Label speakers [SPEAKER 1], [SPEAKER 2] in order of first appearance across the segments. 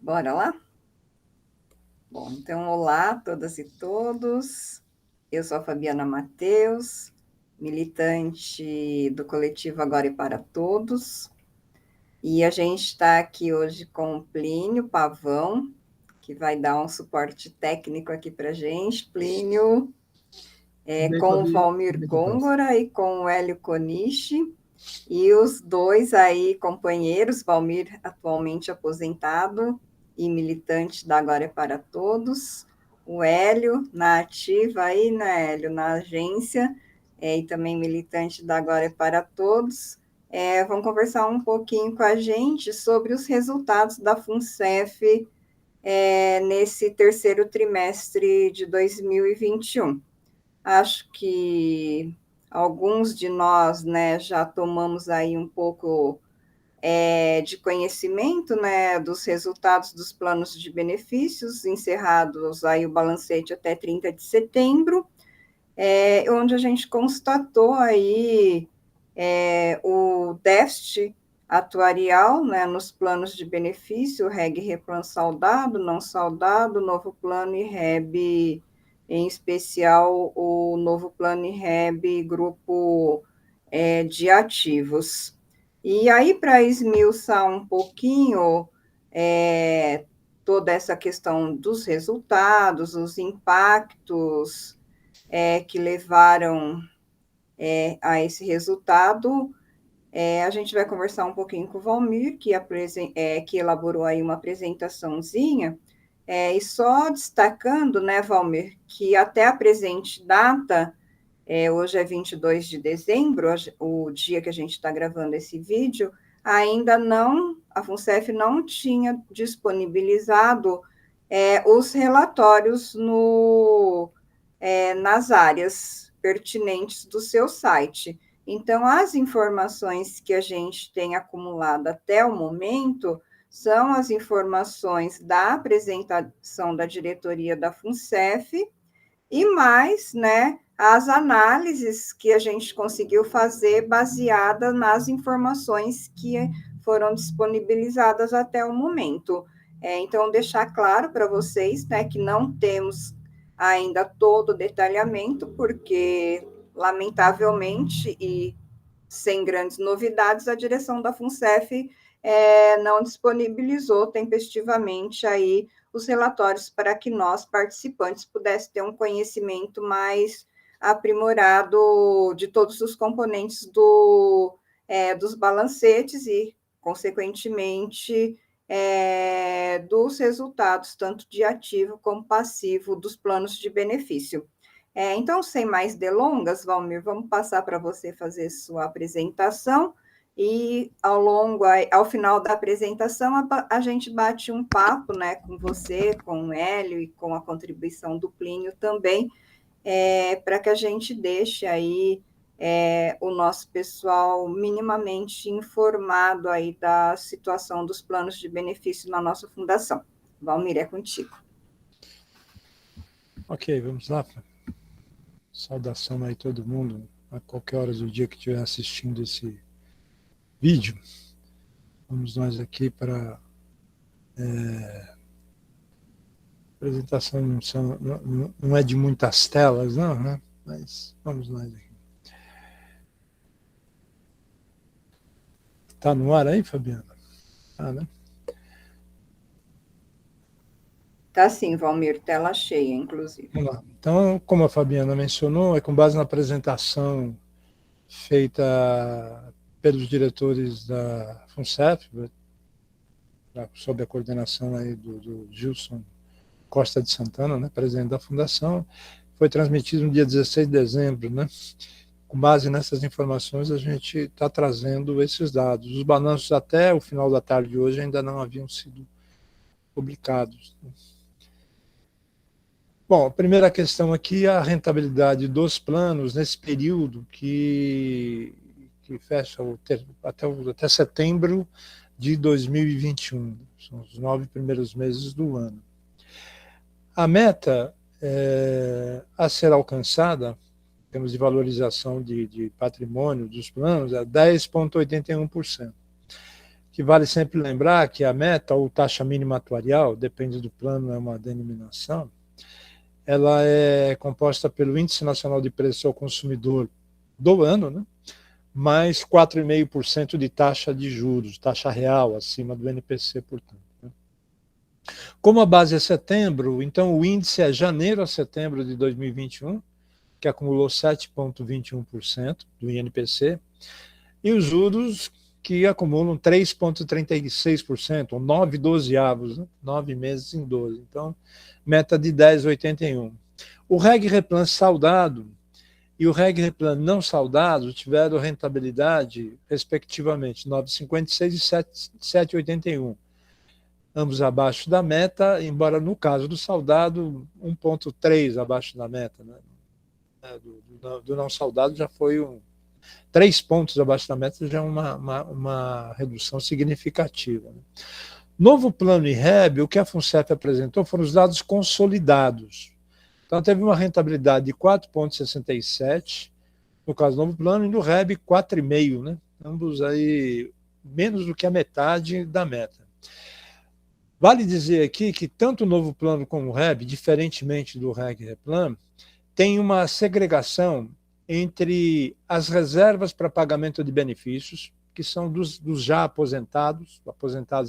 [SPEAKER 1] Bora lá? Bom, então, olá a todas e todos. Eu sou a Fabiana Mateus, militante do coletivo Agora e para Todos. E a gente está aqui hoje com o Plínio Pavão, que vai dar um suporte técnico aqui para a gente. Plínio, com o Valmir Gôngora e com o Hélio Coniche. E os dois aí, companheiros, Valmir, atualmente aposentado e militante da Agora é para Todos, o Hélio, na ativa aí, né, Hélio, na agência, e também militante da Agora é para Todos, vão conversar um pouquinho com a gente sobre os resultados da FUNCEF nesse terceiro trimestre de 2021. Acho que alguns de nós, né, já tomamos aí um pouco de conhecimento, né, dos resultados dos planos de benefícios, encerrados aí o balancete até 30 de setembro, onde a gente constatou aí o déficit atuarial, né, nos planos de benefício, REG Replan saudado, não saudado, novo plano e REB, em especial o novo plano e REB grupo de ativos. E aí, para esmiuçar um pouquinho toda essa questão dos resultados, os impactos que levaram a esse resultado, a gente vai conversar um pouquinho com o Valmir, que elaborou aí uma apresentaçãozinha, e só destacando, né, Valmir, que até a presente data, hoje é 22 de dezembro, o dia que a gente está gravando esse vídeo, ainda não, a FUNCEF não tinha disponibilizado os relatórios nas áreas pertinentes do seu site. Então, as informações que a gente tem acumulado até o momento são as informações da apresentação da diretoria da FUNCEF e mais, né, as análises que a gente conseguiu fazer baseada nas informações que foram disponibilizadas até o momento. Então, deixar claro para vocês, né, que não temos ainda todo o detalhamento, porque, lamentavelmente, e sem grandes novidades, a direção da FUNCEF não disponibilizou tempestivamente aí os relatórios para que nós, participantes, pudéssemos ter um conhecimento mais aprimorado de todos os componentes dos balancetes e, consequentemente, dos resultados, tanto de ativo como passivo, dos planos de benefício. Então, sem mais delongas, Valmir, vamos passar para você fazer sua apresentação e ao final da apresentação, a gente bate um papo, né, com você, com o Hélio e com a contribuição do Plínio também, para que a gente deixe aí o nosso pessoal minimamente informado aí da situação dos planos de benefício na nossa fundação. Valmir, é contigo.
[SPEAKER 2] Ok, vamos lá. Saudação aí todo mundo, a qualquer hora do dia que estiver assistindo esse vídeo. Vamos nós aqui para a apresentação, não é de muitas telas, não, né? Mas vamos nós aqui. Está no ar aí, Fabiana? Né?
[SPEAKER 1] Tá sim, Valmir, tela cheia, inclusive.
[SPEAKER 2] Vamos lá. Então, como a Fabiana mencionou, é com base na apresentação feita pelos diretores da FUNCEF, sob a coordenação aí do Gilson Costa de Santana, né, presidente da Fundação. Foi transmitido no dia 16 de dezembro, né? Com base nessas informações, a gente está trazendo esses dados. Os balanços até o final da tarde de hoje ainda não haviam sido publicados. Bom, a primeira questão aqui é a rentabilidade dos planos nesse período que fecha até setembro de 2021. São os 9 primeiros meses do ano. A meta a ser alcançada, em termos de valorização de patrimônio dos planos, é 10,81%. que vale sempre lembrar que a meta, ou taxa mínima atuarial, depende do plano, é uma denominação, ela é composta pelo Índice Nacional de Preço ao Consumidor do ano, né? Mais 4,5% de taxa de juros, taxa real, acima do NPC, portanto. Como a base é setembro, então o índice é janeiro a setembro de 2021, que acumulou 7,21% do INPC, e os juros que acumulam 3,36%, ou 9/12, né? 9 meses em 12. Então, meta de 10,81. O Reg Replan saudado e o Reg Replan não saudado tiveram rentabilidade, respectivamente, 9,56 e 7,81. Ambos abaixo da meta, embora no caso do saudado, 1,3 abaixo da meta. Né? Do não saudado já foi 3 pontos abaixo da meta, já é uma redução significativa. Né? Novo plano IREB, o que a FUNCEF apresentou foram os dados consolidados. Então, teve uma rentabilidade de 4,67, no caso do novo plano, e no REB 4,5, né? Ambos aí menos do que a metade da meta. Vale dizer aqui que tanto o novo plano como o REB, diferentemente do Reg Replan, tem uma segregação entre as reservas para pagamento de benefícios, que são dos já aposentados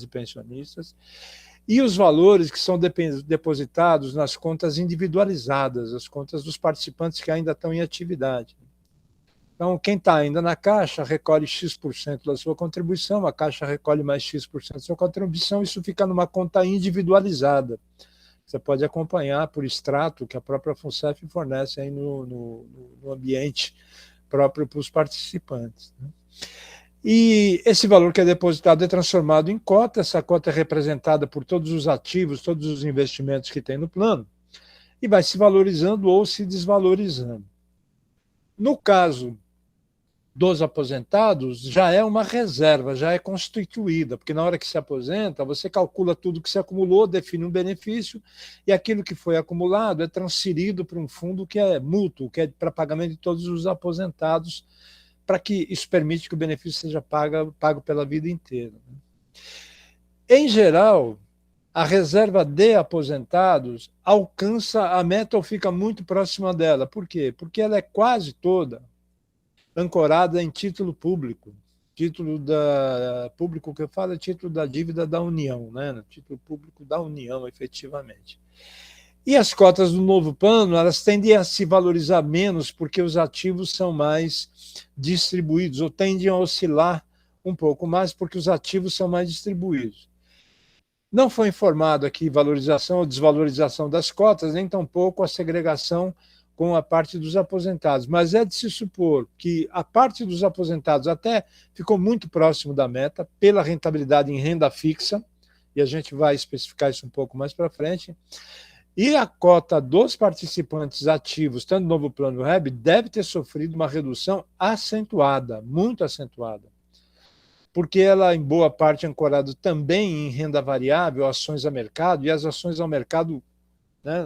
[SPEAKER 2] e pensionistas, e os valores que são depositados nas contas individualizadas, as contas dos participantes que ainda estão em atividade. Então, quem está ainda na Caixa recolhe X% da sua contribuição, a Caixa recolhe mais X% da sua contribuição, isso fica numa conta individualizada. Você pode acompanhar por extrato que a própria FUNCEF fornece aí no ambiente próprio para os participantes. Né? E esse valor que é depositado é transformado em cota, essa cota é representada por todos os ativos, todos os investimentos que tem no plano, e vai se valorizando ou se desvalorizando. No caso dos aposentados, já é uma reserva, já é constituída, porque na hora que se aposenta, você calcula tudo que se acumulou, define um benefício, e aquilo que foi acumulado é transferido para um fundo que é mútuo, que é para pagamento de todos os aposentados, para que isso permite que o benefício seja pago pela vida inteira. Em geral, a reserva de aposentados alcança a meta ou fica muito próxima dela. Por quê? Porque ela é quase toda ancorada em título público. Público que eu falo é título da dívida da União, né? Título público da União, efetivamente. E as cotas do novo plano, elas tendem a se valorizar menos porque os ativos são mais distribuídos, ou tendem a oscilar um pouco mais porque os ativos são mais distribuídos. Não foi informado aqui valorização ou desvalorização das cotas, nem tampouco a segregação com a parte dos aposentados, mas é de se supor que a parte dos aposentados até ficou muito próximo da meta pela rentabilidade em renda fixa, e a gente vai especificar isso um pouco mais para frente, e a cota dos participantes ativos, tanto no novo plano REB, deve ter sofrido uma redução acentuada, muito acentuada, porque ela, em boa parte, é ancorada também em renda variável, ações a mercado, e as ações ao mercado, né,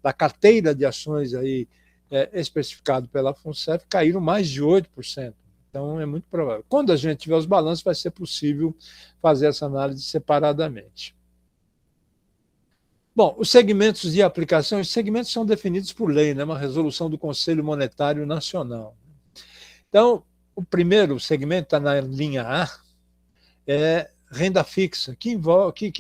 [SPEAKER 2] da carteira de ações aí, especificado pela FUNCEF, caíram mais de 8%. Então, é muito provável. Quando a gente tiver os balanços, vai ser possível fazer essa análise separadamente. Bom, os segmentos de aplicação, os segmentos são definidos por lei, né, uma resolução do Conselho Monetário Nacional. Então, o primeiro segmento está na linha A, é renda fixa, que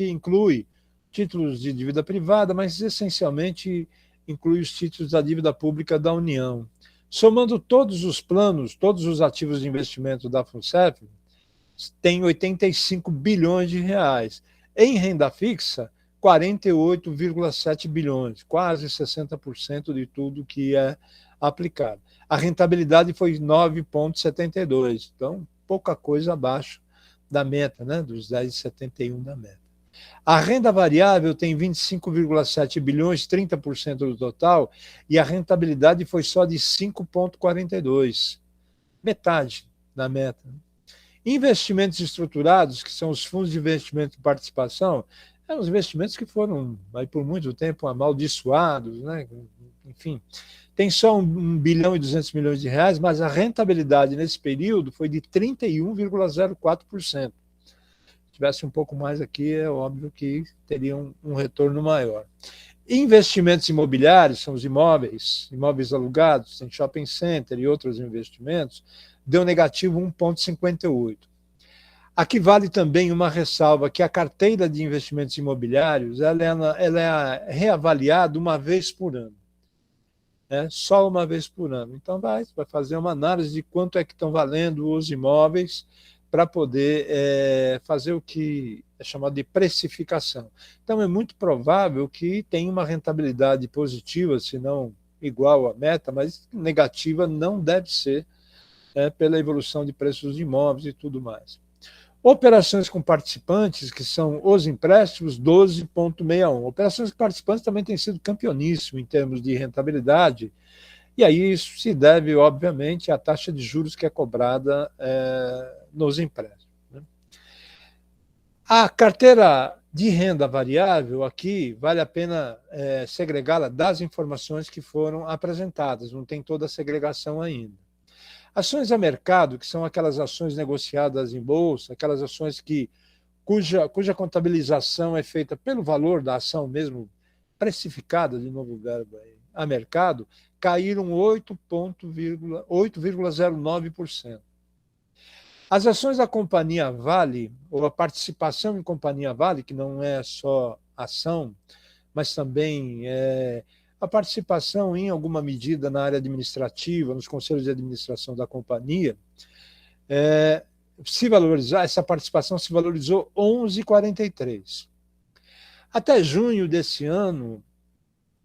[SPEAKER 2] inclui títulos de dívida privada, mas essencialmente inclui os títulos da dívida pública da União. Somando todos os planos, todos os ativos de investimento da FUNCEF, tem 85 bilhões de reais. Em renda fixa, 48,7 bilhões, quase 60% de tudo que é aplicado. A rentabilidade foi 9,72, então pouca coisa abaixo da meta, né, dos 10,71 da meta. A renda variável tem 25,7 bilhões, 30% do total, e a rentabilidade foi só de 5,42, metade da meta. Investimentos estruturados, que são os fundos de investimento de participação, são os investimentos que foram aí, por muito tempo amaldiçoados, né? enfim, tem só 1 bilhão e 200 milhões de reais, mas a rentabilidade nesse período foi de 31,04%. Se tivesse um pouco mais aqui, é óbvio que teria um retorno maior. Investimentos imobiliários, são os imóveis alugados, tem shopping center e outros investimentos, deu negativo 1,58. Aqui vale também uma ressalva, que a carteira de investimentos imobiliários ela é reavaliada uma vez por ano. Só uma vez por ano. Então, vai fazer uma análise de quanto é que estão valendo os imóveis para poder fazer o que é chamado de precificação. Então, é muito provável que tenha uma rentabilidade positiva, se não igual à meta, mas negativa não deve ser, pela evolução de preços de imóveis e tudo mais. Operações com participantes, que são os empréstimos, 12,61. Operações com participantes também tem sido campeoníssimo em termos de rentabilidade, e aí isso se deve, obviamente, à taxa de juros que é cobrada nos empréstimos. A carteira de renda variável, aqui, vale a pena segregá-la das informações que foram apresentadas, não tem toda a segregação ainda. Ações a mercado, que são aquelas ações negociadas em bolsa, aquelas ações cuja contabilização é feita pelo valor da ação mesmo, precificada, de novo verbo aí, a mercado, caíram 8,09%. As ações da Companhia Vale, ou a participação em Companhia Vale, que não é só ação, mas também a participação em alguma medida na área administrativa, nos conselhos de administração da companhia, se valorizar, essa participação se valorizou 11,43. Até junho desse ano,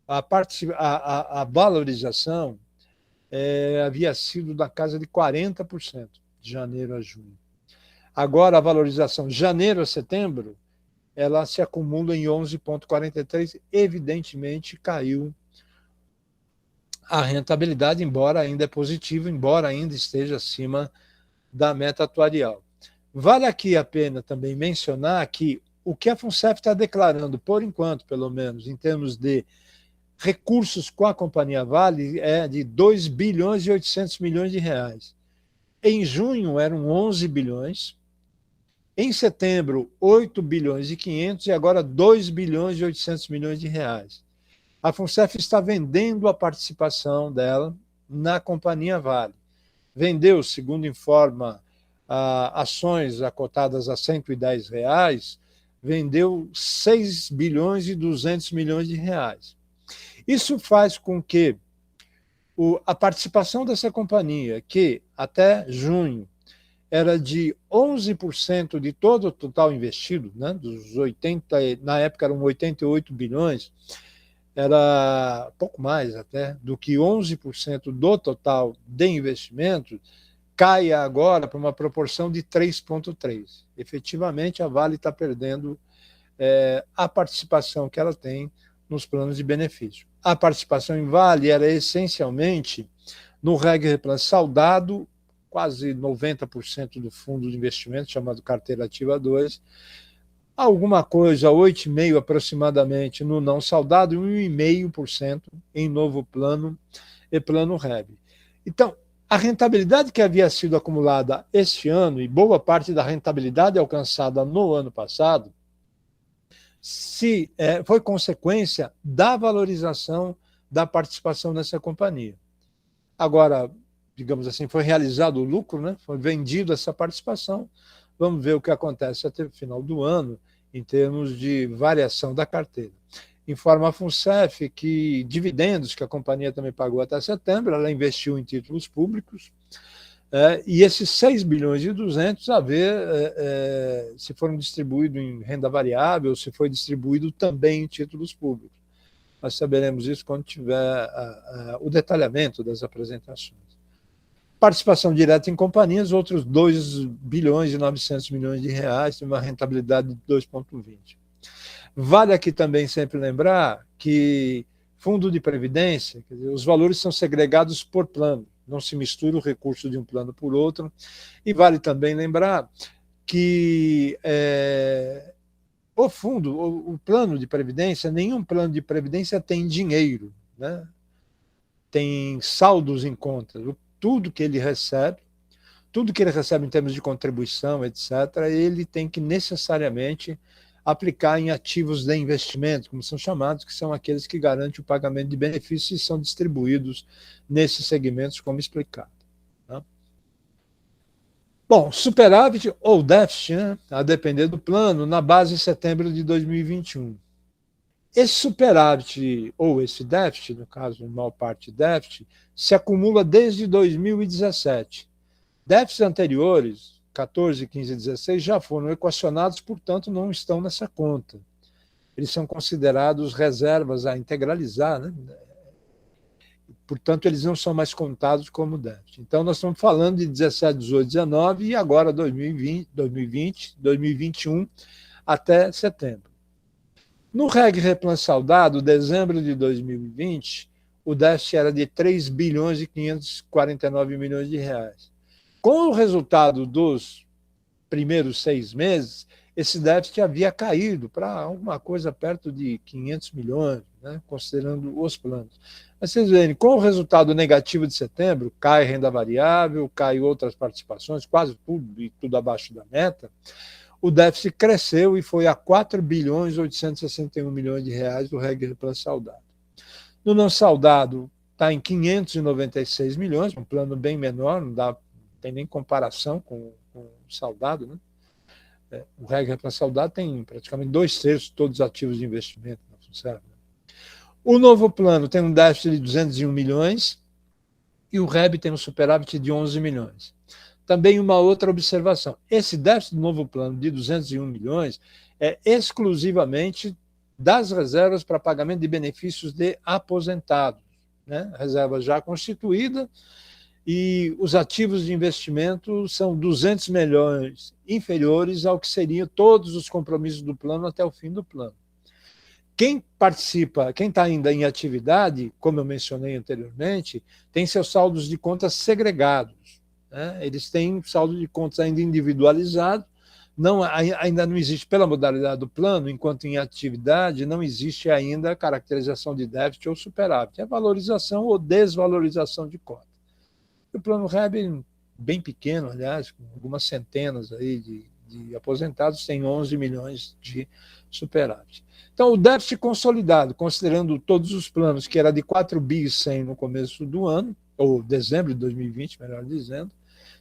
[SPEAKER 2] a valorização havia sido da casa de 40%, de janeiro a junho. Agora, a valorização de janeiro a setembro, ela se acumula em 11,43%, evidentemente caiu a rentabilidade, embora ainda é positivo, embora ainda esteja acima da meta atuarial. Vale aqui a pena também mencionar que o que a FUNCEF está declarando, por enquanto, pelo menos, em termos de recursos com a Companhia Vale, é de 2 bilhões e 800 milhões de reais. Em junho eram 11 bilhões, em setembro 8 bilhões e 500 e agora 2 bilhões e 800 milhões de reais. A FUNCEF está vendendo a participação dela na Companhia Vale. Vendeu, segundo informa, ações cotadas a R$110, vendeu 6 bilhões e 200 milhões de reais. Isso faz com que a participação dessa companhia, que até junho era de 11% de todo o total investido, né, dos 80, na época eram 88 bilhões, era pouco mais até do que 11% do total de investimento, cai agora para uma proporção de 3,3%. Efetivamente, a Vale está perdendo a participação que ela tem nos planos de benefício. A participação em Vale era essencialmente no Reg Replan saldado, quase 90% do fundo de investimento, chamado Carteira Ativa 2, alguma coisa, 8,5% aproximadamente no não saldado e 1,5% em novo plano e plano REB. Então, a rentabilidade que havia sido acumulada este ano, e boa parte da rentabilidade alcançada no ano passado, foi consequência da valorização da participação nessa companhia. Agora, digamos assim, foi realizado o lucro, né? Foi vendido essa participação. Vamos ver o que acontece até o final do ano em termos de variação da carteira. Informa a FUNCEF que dividendos que a companhia também pagou até setembro, ela investiu em títulos públicos, e esses 6 bilhões e 200 a ver se foram distribuídos em renda variável, se foi distribuído também em títulos públicos. Nós saberemos isso quando tiver o detalhamento das apresentações. Participação direta em companhias, outros 2 bilhões e 900 milhões de reais, uma rentabilidade de 2,20. Vale aqui também sempre lembrar que fundo de previdência, quer dizer, os valores são segregados por plano, não se mistura o recurso de um plano por outro, e vale também lembrar que o plano de previdência, nenhum plano de previdência tem dinheiro, né? tem saldos em conta, tudo que ele recebe em termos de contribuição, etc., ele tem que necessariamente aplicar em ativos de investimento, como são chamados, que são aqueles que garantem o pagamento de benefícios e são distribuídos nesses segmentos, como explicado. Tá? Bom, superávit ou déficit, né, a depender do plano, na base em setembro de 2021. Esse superávit ou esse déficit, no caso, maior parte déficit, se acumula desde 2017. Déficits anteriores, 14, 15 e 16, já foram equacionados, portanto, não estão nessa conta. Eles são considerados reservas a integralizar, né? Portanto, eles não são mais contados como déficit. Então, nós estamos falando de 17, 18, 19 e agora 2020, 2021 até setembro. No REG Replan Saldado, dezembro de 2020, o déficit era de 3 bilhões e 549 milhões de reais. Com o resultado dos primeiros 6 meses, esse déficit havia caído para alguma coisa perto de 500 milhões, né, considerando os planos. Mas vocês verem, com o resultado negativo de setembro, cai renda variável, cai outras participações, quase tudo, e tudo abaixo da meta, o déficit cresceu e foi a 4 bilhões e 861 milhões de reais do REG Replan Saldado. No não saldado, está em 596 milhões, um plano bem menor, não tem nem comparação com o saldado, né? O REG Replan Saldado tem praticamente 2/3 de todos os ativos de investimento na FUNSEF. O novo plano tem um déficit de 201 milhões e o REB tem um superávit de 11 milhões. Também uma outra observação, esse déficit do novo plano de 201 milhões é exclusivamente das reservas para pagamento de benefícios de aposentados, né? Reserva já constituída, e os ativos de investimento são 200 milhões inferiores ao que seriam todos os compromissos do plano até o fim do plano. Quem participa, quem está ainda em atividade, como eu mencionei anteriormente, tem seus saldos de contas segregados, né? Eles têm saldo de contas ainda individualizado, ainda não existe, pela modalidade do plano, enquanto em atividade, não existe ainda a caracterização de déficit ou superávit, é valorização ou desvalorização de cota. O plano REB, bem pequeno, aliás, com algumas centenas aí de aposentados, tem 11 milhões de superávit. Então, o déficit consolidado, considerando todos os planos, que era de 4 bi 100 no começo do ano, ou dezembro de 2020, melhor dizendo,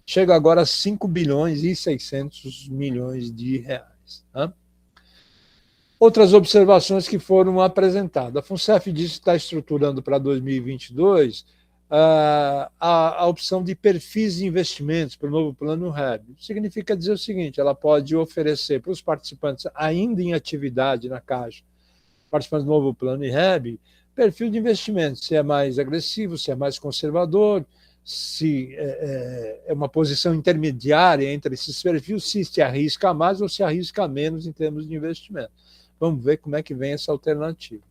[SPEAKER 2] chega agora a 5 bilhões e 600 milhões de reais. Tá? Outras observações que foram apresentadas. A FUNSEF disse que está estruturando para 2022 a opção de perfis de investimentos para o novo plano REB. Significa dizer o seguinte, ela pode oferecer para os participantes ainda em atividade na Caixa, participantes do novo plano REB, perfil de investimento, se é mais agressivo, se é mais conservador, se é uma posição intermediária entre esses perfis, se arrisca mais ou se arrisca menos em termos de investimento. Vamos ver como é que vem essa alternativa.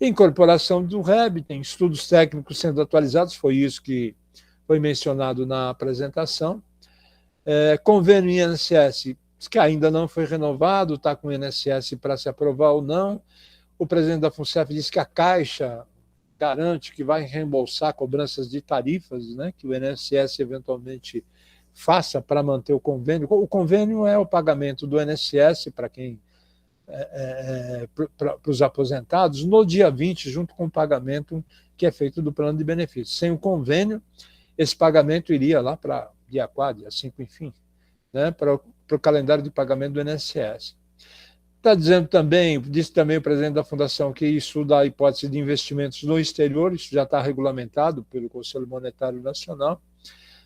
[SPEAKER 2] Incorporação do REB, tem estudos técnicos sendo atualizados, foi isso que foi mencionado na apresentação. Convênio INSS, que ainda não foi renovado, está com o INSS para se aprovar ou não. O presidente da FUNSEF disse que a Caixa garante que vai reembolsar cobranças de tarifas, né, que o INSS eventualmente faça para manter o convênio. O convênio é o pagamento do INSS para quem para os aposentados no dia 20, junto com o pagamento que é feito do plano de benefícios. Sem o convênio, esse pagamento iria lá para dia 4, dia 5, enfim, né, para o calendário de pagamento do INSS. Está dizendo também, disse também o presidente da Fundação que estuda a hipótese de investimentos no exterior, isso já está regulamentado pelo Conselho Monetário Nacional,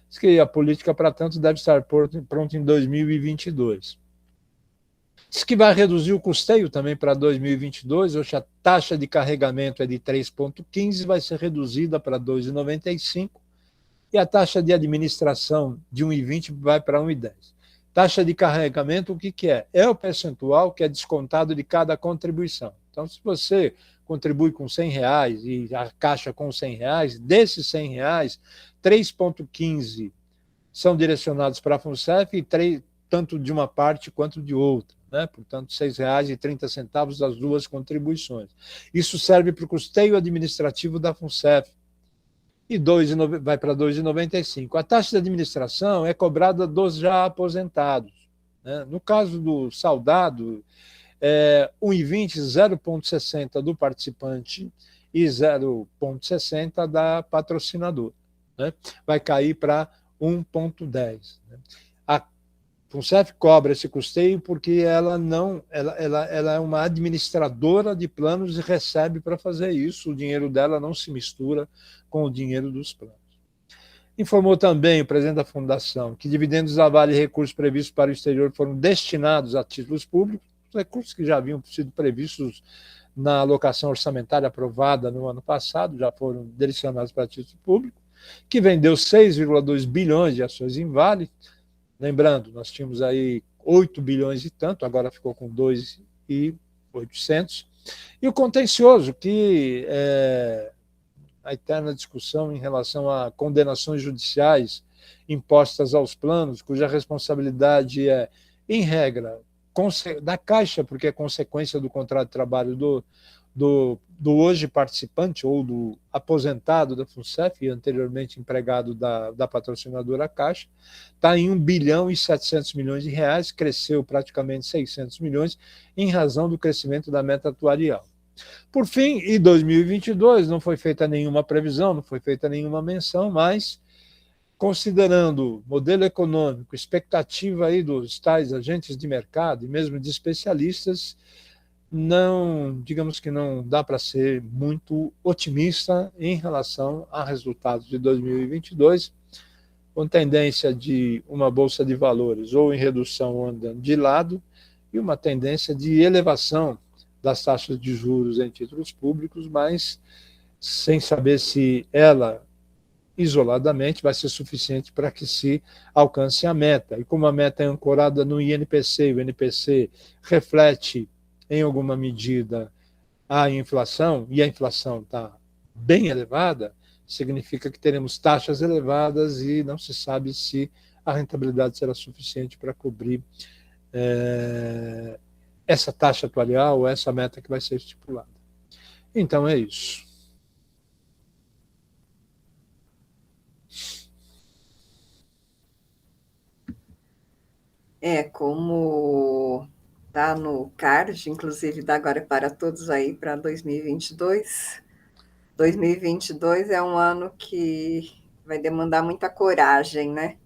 [SPEAKER 2] diz que a política, para tanto, deve estar pronta em 2022. Diz que vai reduzir o custeio também para 2022, hoje a taxa de carregamento é de 3,15, vai ser reduzida para 2,95, e a taxa de administração de 1,20 vai para 1,10. Taxa de carregamento, o que é? É o percentual que é descontado de cada contribuição. Então, se você contribui com R$100 e a Caixa com R$100, desses R$100, 3,15 são direcionados para a FUNSEF e tanto de uma parte quanto de outra. Né? Portanto, R$6,30 das duas contribuições. Isso serve para o custeio administrativo da FUNSEF, e vai para 2,95. A taxa de administração é cobrada dos já aposentados. Né? No caso do saudado, 1,20, 0,60 do participante e 0,60 da patrocinadora. Né? Vai cair para 1,10. Né? A FUNCEF cobra esse custeio porque ela é uma administradora de planos e recebe para fazer isso. O dinheiro dela não se mistura com o dinheiro dos planos. Informou também o presidente da Fundação que dividendos da Vale e recursos previstos para o exterior foram destinados a títulos públicos, recursos que já haviam sido previstos na alocação orçamentária aprovada no ano passado, já foram direcionados para títulos públicos, que vendeu 6,2 bilhões de ações em Vale. Lembrando, nós tínhamos aí 8 bilhões e tanto, agora ficou com 2,800. E o contencioso, que a eterna discussão em relação a condenações judiciais impostas aos planos, cuja responsabilidade é, em regra, da Caixa, porque é consequência do contrato de trabalho do hoje participante ou do aposentado da FUNCEF e anteriormente empregado da patrocinadora Caixa, está em 1 bilhão e 700 milhões de reais, cresceu praticamente 600 milhões em razão do crescimento da meta atuarial. Por fim, em 2022, não foi feita nenhuma previsão, não foi feita nenhuma menção, mas, considerando modelo econômico, expectativa aí dos tais agentes de mercado e mesmo de especialistas, não, digamos que não dá para ser muito otimista em relação a resultados de 2022, com tendência de uma bolsa de valores ou em redução ou andando de lado, e uma tendência de elevação das taxas de juros em títulos públicos, mas sem saber se ela, isoladamente, vai ser suficiente para que se alcance a meta. E como a meta é ancorada no INPC, o INPC reflete, em alguma medida, a inflação, e a inflação está bem elevada, significa que teremos taxas elevadas e não se sabe se a rentabilidade será suficiente para cobrir essa taxa atuarial, essa meta que vai ser estipulada. Então é isso.
[SPEAKER 1] Como está no card, inclusive da Agora para Todos aí para 2022. 2022 é um ano que vai demandar muita coragem, né?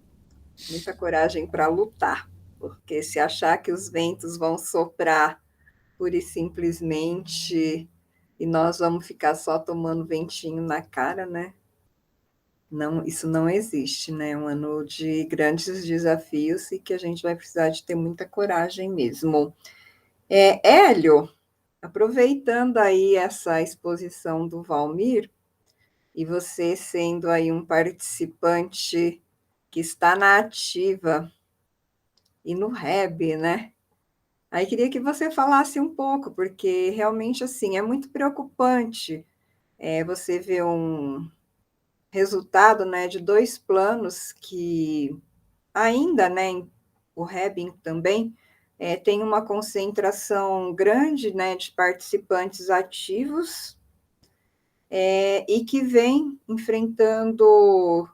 [SPEAKER 1] Muita coragem para lutar, porque se achar que os ventos vão soprar pura e simplesmente e nós vamos ficar só tomando ventinho na cara, né? Não, isso não existe, né? É um ano de grandes desafios e que a gente vai precisar de ter muita coragem mesmo. Hélio, aproveitando aí essa exposição do Valmir, e você sendo aí um participante que está na ativa e no REB, né? Aí queria que você falasse um pouco, porque realmente, assim, é muito preocupante você ver um resultado, né, de dois planos que ainda, né, o REB também, tem uma concentração grande, né, de participantes ativos e que vem enfrentando,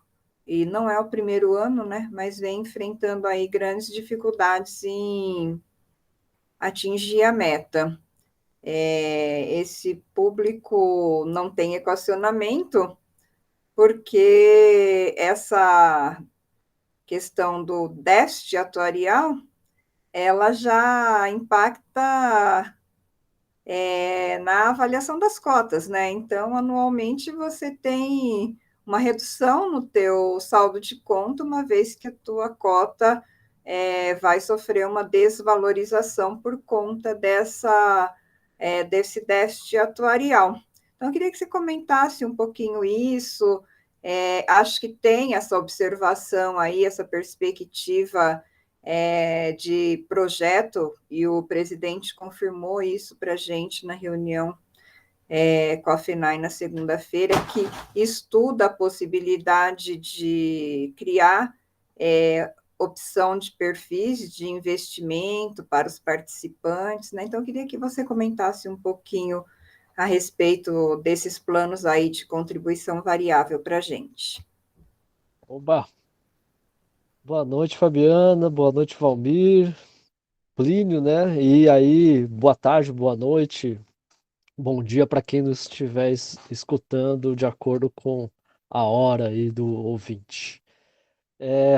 [SPEAKER 1] e não é o primeiro ano, né, mas vem enfrentando aí grandes dificuldades em atingir a meta. Esse público não tem equacionamento, porque essa questão do déficit atuarial, ela já impacta na avaliação das cotas, né? Então, anualmente você tem uma redução no teu saldo de conta, uma vez que a tua cota vai sofrer uma desvalorização por conta desse déficit atuarial. Então, eu queria que você comentasse um pouquinho isso. Acho que tem essa observação aí, essa perspectiva de projeto, e o presidente confirmou isso para a gente na reunião com a FENAI na segunda-feira, que estuda a possibilidade de criar opção de perfis de investimento para os participantes, né? Então, eu queria que você comentasse um pouquinho a respeito desses planos aí de contribuição variável para a gente.
[SPEAKER 3] Oba! Boa noite, Fabiana. Boa noite, Valmir, Plínio, né? E aí, boa tarde, boa noite, bom dia para quem nos estiver escutando de acordo com a hora aí do ouvinte.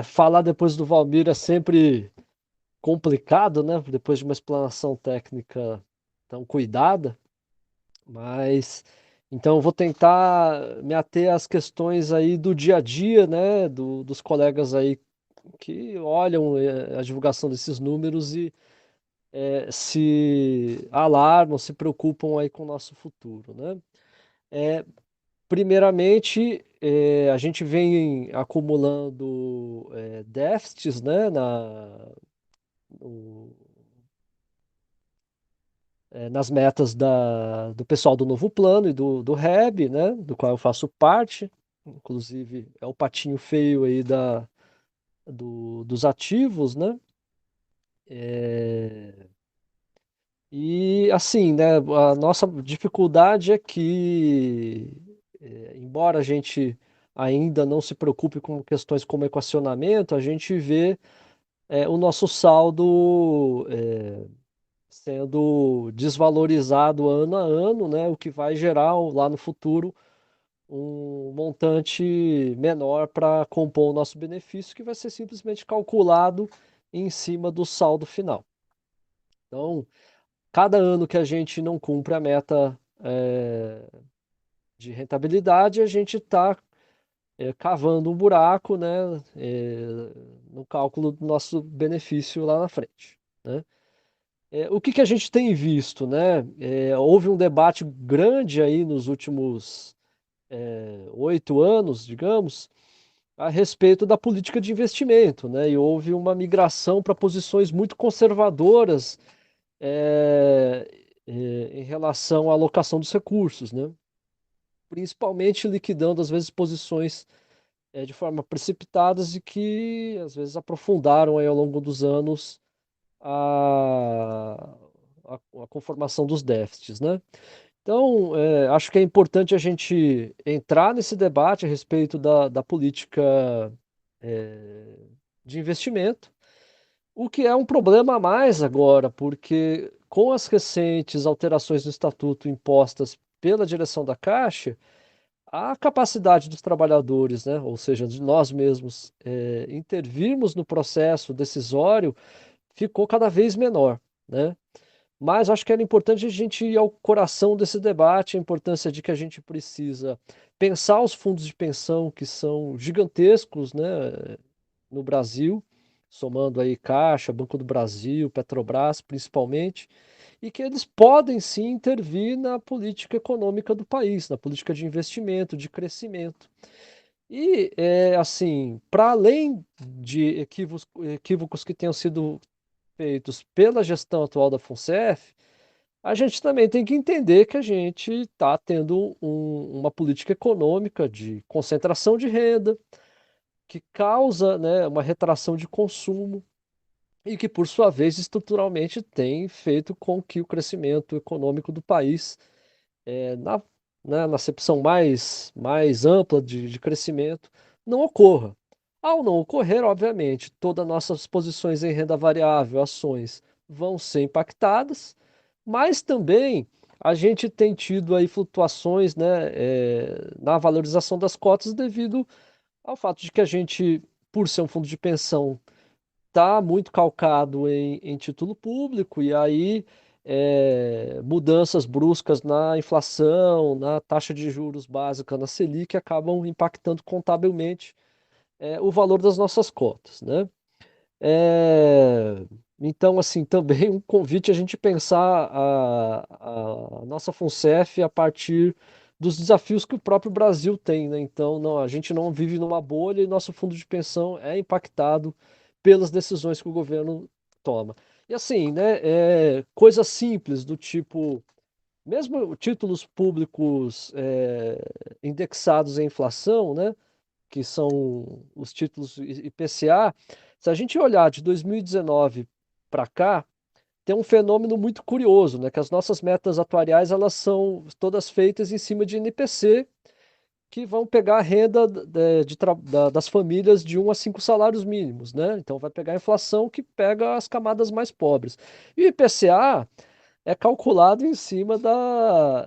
[SPEAKER 3] Falar depois do Valmir é sempre complicado, né? Depois de uma explanação técnica tão cuidada, mas então eu vou tentar me ater às questões aí do dia a dia, né? Dos colegas aí que olham a divulgação desses números e se alarmam, se preocupam aí com o nosso futuro, né? Primeiramente, a gente vem acumulando déficits, né, no- nas metas do pessoal do Novo Plano e do REB, né, do qual eu faço parte. Inclusive, é o patinho feio aí dos ativos, né? E assim, né, a nossa dificuldade é que, embora a gente ainda não se preocupe com questões como equacionamento, a gente vê o nosso saldo sendo desvalorizado ano a ano, né, o que vai gerar lá no futuro um montante menor para compor o nosso benefício, que vai ser simplesmente calculado em cima do saldo final. Então, cada ano que a gente não cumpre a meta de rentabilidade, a gente está cavando um buraco, né, no cálculo do nosso benefício lá na frente, né? O que que a gente tem visto, né? Houve um debate grande aí nos últimos 8 anos, digamos, a respeito da política de investimento, né? E houve uma migração para posições muito conservadoras é, em relação à alocação dos recursos, né? Principalmente liquidando, às vezes, posições de forma precipitadas e que, às vezes, aprofundaram aí, ao longo dos anos a, a conformação dos déficits, né? Então, acho que é importante a gente entrar nesse debate a respeito da política é, de investimento, o que é um problema a mais agora, porque com as recentes alterações no estatuto impostas pela direção da Caixa, a capacidade dos trabalhadores, né, ou seja, de nós mesmos, intervirmos no processo decisório ficou cada vez menor, né? Mas acho que era importante a gente ir ao coração desse debate, a importância de que a gente precisa pensar os fundos de pensão que são gigantescos, né, no Brasil, somando aí Caixa, Banco do Brasil, Petrobras, principalmente, e que eles podem sim intervir na política econômica do país, na política de investimento, de crescimento. E, assim, para além de equívocos que tenham sido feitos pela gestão atual da FUNCEF, a gente também tem que entender que a gente está tendo uma política econômica de concentração de renda, que causa, né, uma retração de consumo e que, por sua vez, estruturalmente tem feito com que o crescimento econômico do país, é, na, na acepção mais ampla de crescimento, não ocorra. Ao não ocorrer, obviamente, todas as nossas posições em renda variável, ações, vão ser impactadas, mas também a gente tem tido aí flutuações, né, na valorização das cotas devido ao fato de que a gente, por ser um fundo de pensão, está muito calcado em título público, e aí mudanças bruscas na inflação, na taxa de juros básica, na Selic, acabam impactando contabilmente o valor das nossas cotas, né? É, então, assim, também um convite a gente pensar a nossa FUNCEF a partir dos desafios que o próprio Brasil tem, né? Então, não, a gente não vive numa bolha e nosso fundo de pensão é impactado pelas decisões que o governo toma. E assim, né, coisas simples do tipo, mesmo títulos públicos indexados em inflação, né, que são os títulos IPCA, se a gente olhar de 2019 para cá, tem um fenômeno muito curioso, né? Que as nossas metas atuariais elas são todas feitas em cima de NPC, que vão pegar a renda das famílias de 1 a 5 salários mínimos, né? Então vai pegar a inflação que pega as camadas mais pobres. E o IPCA é calculado em cima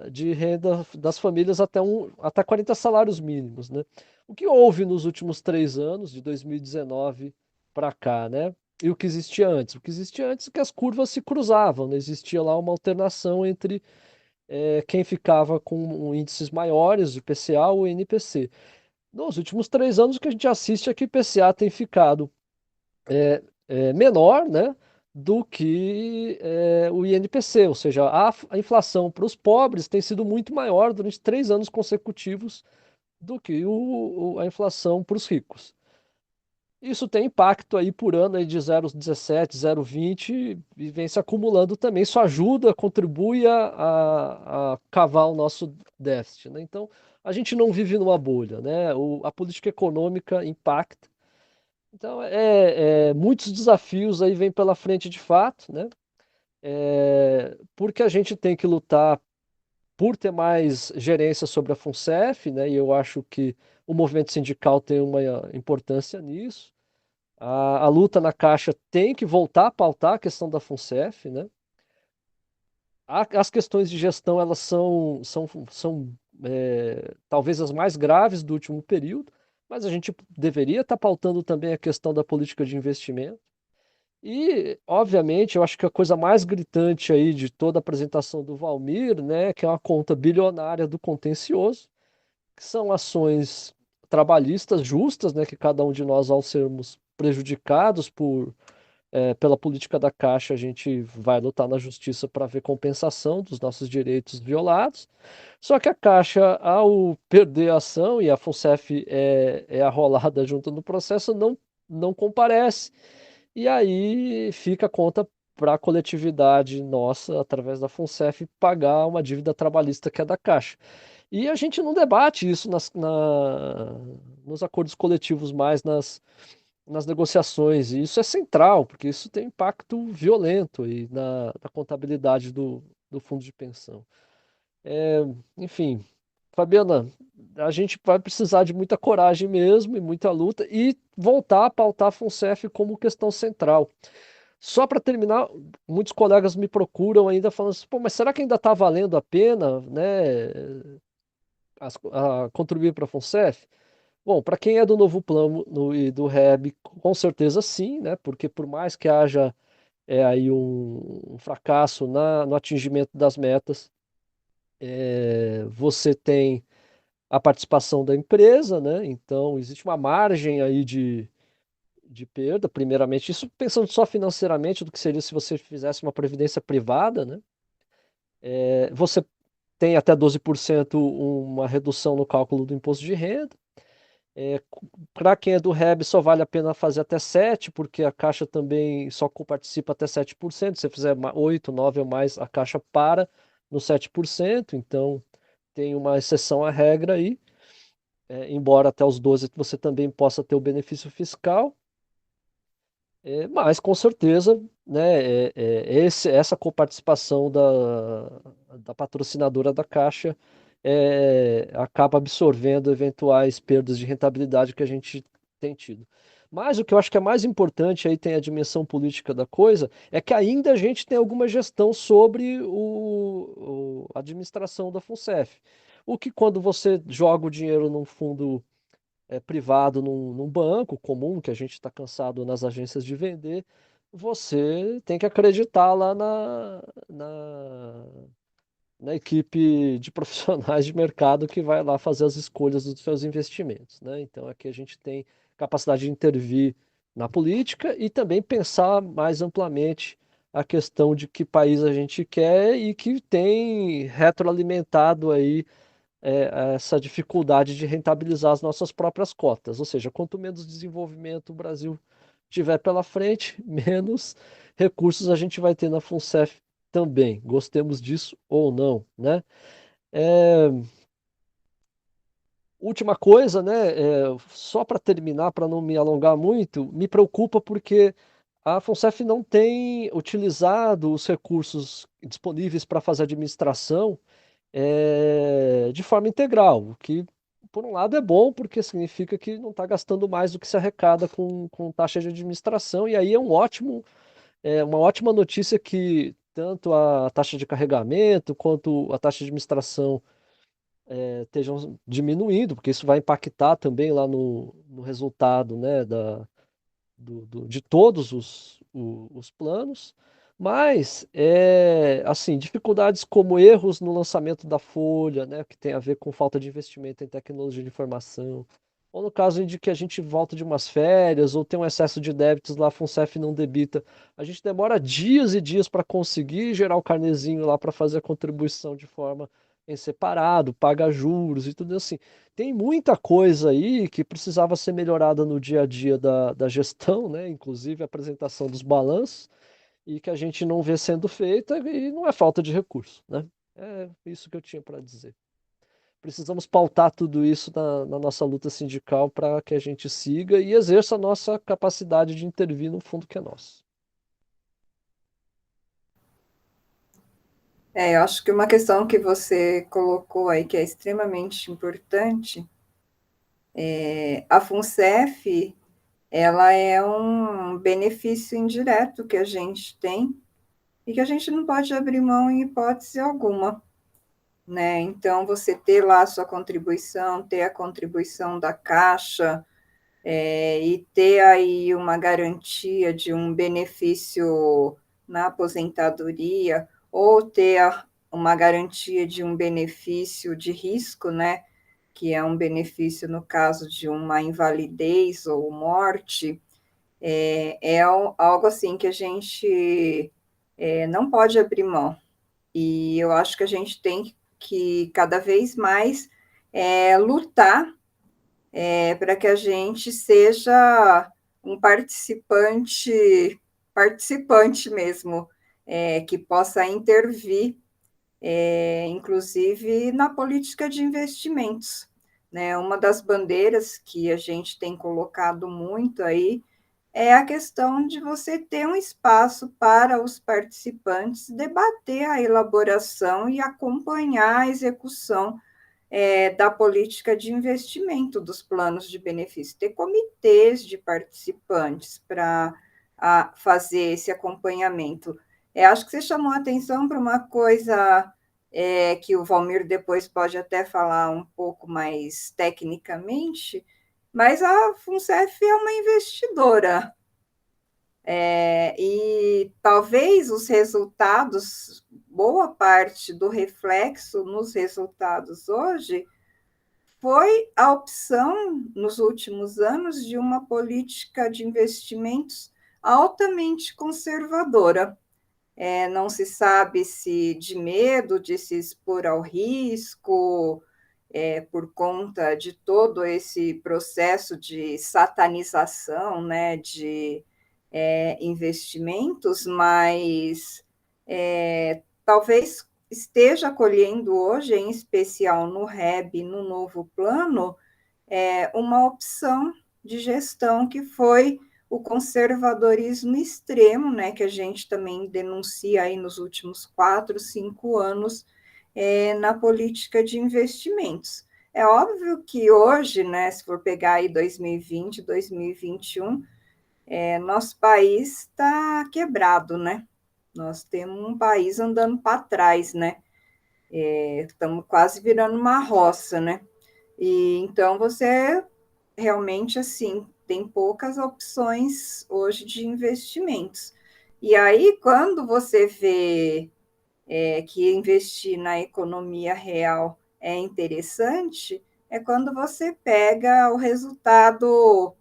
[SPEAKER 3] de renda das famílias até 40 salários mínimos, né? O que houve nos últimos 3 anos, de 2019 para cá, né? E o que existia antes? O que existia antes é que as curvas se cruzavam, né? Existia lá uma alternação entre quem ficava com índices maiores de IPCA ou NPC. Nos últimos 3 anos, o que a gente assiste é que o IPCA tem ficado menor, né, do que o INPC, ou seja, a inflação para os pobres tem sido muito maior durante 3 anos consecutivos do que a inflação para os ricos. Isso tem impacto aí por ano aí de 0,17, 0,20 e vem se acumulando também. Isso ajuda, contribui a cavar o nosso déficit, né? Então, a gente não vive numa bolha, né? A política econômica impacta. Então, muitos desafios aí vêm pela frente de fato, né? Porque a gente tem que lutar por ter mais gerência sobre a FUNCEF, né? E eu acho que o movimento sindical tem uma importância nisso. A luta na Caixa tem que voltar a pautar a questão da FUNCEF, né? As questões de gestão, elas são talvez as mais graves do último período, mas a gente deveria estar pautando também a questão da política de investimento. E, obviamente, eu acho que a coisa mais gritante aí de toda a apresentação do Valmir, né, que é uma conta bilionária do contencioso, que são ações trabalhistas justas, né, que cada um de nós, ao sermos prejudicados pela política da Caixa, a gente vai lutar na justiça para ver compensação dos nossos direitos violados. Só que a Caixa, ao perder a ação e a FUNCEF é arrolada junto no processo, não comparece. E aí fica a conta para a coletividade nossa, através da FUNCEF, pagar uma dívida trabalhista que é da Caixa. E a gente não debate isso nos acordos coletivos, mais nas negociações. E isso é central, porque isso tem impacto violento aí na contabilidade do fundo de pensão. Enfim, Fabiana, a gente vai precisar de muita coragem mesmo e muita luta e voltar a pautar a FUNCEF como questão central. Só para terminar, muitos colegas me procuram ainda falando assim, pô, mas será que ainda está valendo a pena, né, contribuir para a FUNCEF? Bom, para quem é do Novo Plano e do REB, com certeza sim, né? Porque por mais que haja aí um fracasso no atingimento das metas, você tem a participação da empresa, né? Então existe uma margem aí de perda, primeiramente, isso pensando só financeiramente do que seria se você fizesse uma previdência privada, né? Você tem até 12% uma redução no cálculo do imposto de renda. Para quem é do REB, só vale a pena fazer até 7%, porque a Caixa também só participa até 7%. Se você fizer 8, 9 ou mais, a Caixa para no 7%. Então, tem uma exceção à regra aí. Embora até os 12 você também possa ter o benefício fiscal. Mas, com certeza, né, essa coparticipação da patrocinadora da Caixa acaba absorvendo eventuais perdas de rentabilidade que a gente tem tido. Mas o que eu acho que é mais importante, aí tem a dimensão política da coisa, é que ainda a gente tem alguma gestão sobre a administração da FUNCEF. O que quando você joga o dinheiro num fundo privado num banco comum, que a gente está cansado nas agências de vender, você tem que acreditar lá na equipe de profissionais de mercado que vai lá fazer as escolhas dos seus investimentos, né? Então aqui a gente tem capacidade de intervir na política e também pensar mais amplamente a questão de que país a gente quer e que tem retroalimentado aí essa dificuldade de rentabilizar as nossas próprias cotas. Ou seja, quanto menos desenvolvimento o Brasil tiver pela frente, menos recursos a gente vai ter na FUNCEF também, gostemos disso ou não, né? É, última coisa, né? Só para terminar, para não me alongar muito, me preocupa porque a FUNCEF não tem utilizado os recursos disponíveis para fazer administração de forma integral, o que, por um lado, é bom, porque significa que não está gastando mais do que se arrecada com taxa de administração, e aí uma ótima notícia que tanto a taxa de carregamento quanto a taxa de administração estejam diminuindo, porque isso vai impactar também lá no resultado, né, de todos os planos, mas assim, dificuldades como erros no lançamento da folha, né, que tem a ver com falta de investimento em tecnologia de informação, ou no caso de que a gente volta de umas férias ou tem um excesso de débitos lá, a FUNCEF não debita, a gente demora dias e dias para conseguir gerar o carnezinho lá para fazer a contribuição de forma em separado, paga juros e tudo assim. Tem muita coisa aí que precisava ser melhorada no dia a dia da gestão, né? Inclusive a apresentação dos balanços, e que a gente não vê sendo feita, e não é falta de recurso, né? É isso que eu tinha para dizer. Precisamos pautar tudo isso na nossa luta sindical para que a gente siga e exerça a nossa capacidade de intervir no fundo que é nosso.
[SPEAKER 1] Eu acho que uma questão que você colocou aí que é extremamente importante, a FUNCEF, ela é um benefício indireto que a gente tem e que a gente não pode abrir mão em hipótese alguma, né? Então, você ter lá a sua contribuição, ter a contribuição da Caixa, e ter aí uma garantia de um benefício na aposentadoria, ou ter uma garantia de um benefício de risco, né? Que é um benefício no caso de uma invalidez ou morte, algo assim que a gente não pode abrir mão. E eu acho que a gente tem que cada vez mais lutar para que a gente seja um participante mesmo, que possa intervir, inclusive na política de investimentos, né? Uma das bandeiras que a gente tem colocado muito aí é a questão de você ter um espaço para os participantes debater a elaboração e acompanhar a execução da política de investimento dos planos de benefício, ter comitês de participantes para fazer esse acompanhamento. Acho que você chamou a atenção para uma coisa que o Valmir depois pode até falar um pouco mais tecnicamente, mas a FUNCEF é uma investidora, e talvez os resultados, boa parte do reflexo nos resultados hoje, foi a opção, nos últimos anos, de uma política de investimentos altamente conservadora. Não se sabe se de medo de se expor ao risco, por conta de todo esse processo de satanização, né, de investimentos, mas talvez esteja colhendo hoje, em especial no REB, no novo plano, uma opção de gestão que foi o conservadorismo extremo, né, que a gente também denuncia aí nos últimos 4, 5 anos na política de investimentos. É óbvio que hoje, né, se for pegar aí 2020, 2021, nosso país está quebrado, né? Nós temos um país andando para trás, né? Estamos quase virando uma roça, né? E então você realmente assim tem poucas opções hoje de investimentos. E aí, quando você vê que investir na economia real é interessante, é quando você pega o resultado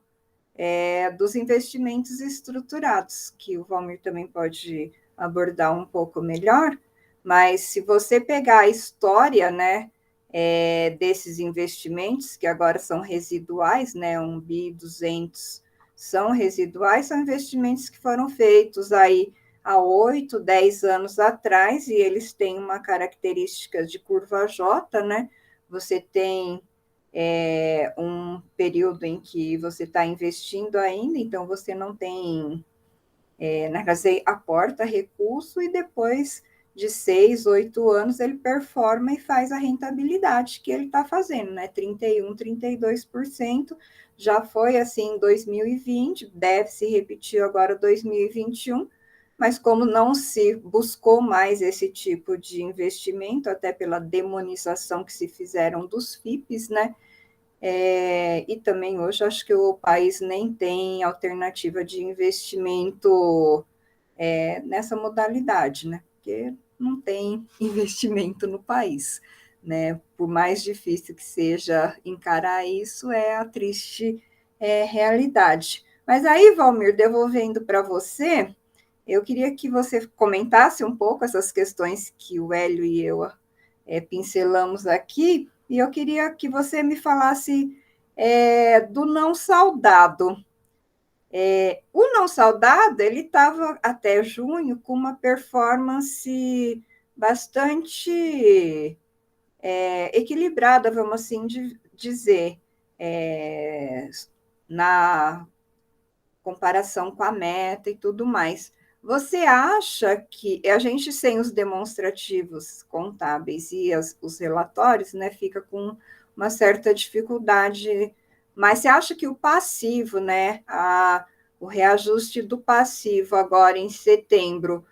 [SPEAKER 1] dos investimentos estruturados, que o Valmir também pode abordar um pouco melhor, mas se você pegar a história, né, desses investimentos, que agora são residuais, né, 1.200 são residuais, são investimentos que foram feitos aí há 8, 10 anos atrás, e eles têm uma característica de curva J, né? Você tem um período em que você está investindo ainda, então você não tem na verdade, aporta recurso e depois de 6, 8 anos ele performa e faz a rentabilidade que ele está fazendo, né? 31, 32%. Já foi assim em 2020, deve se repetir agora 2021, mas como não se buscou mais esse tipo de investimento, até pela demonização que se fizeram dos FIPs, né? E também hoje acho que o país nem tem alternativa de investimento nessa modalidade, né? Porque não tem investimento no país, né? Por mais difícil que seja encarar isso, é a triste realidade. Mas aí, Valmir, devolvendo para você, eu queria que você comentasse um pouco essas questões que o Hélio e eu pincelamos aqui, e eu queria que você me falasse do não saudado. O não saudado, ele estava até junho com uma performance bastante equilibrada, vamos assim dizer, na comparação com a meta e tudo mais. Você acha que a gente sem os demonstrativos contábeis e os relatórios, né, fica com uma certa dificuldade, mas você acha que o passivo, né, o reajuste do passivo agora em setembro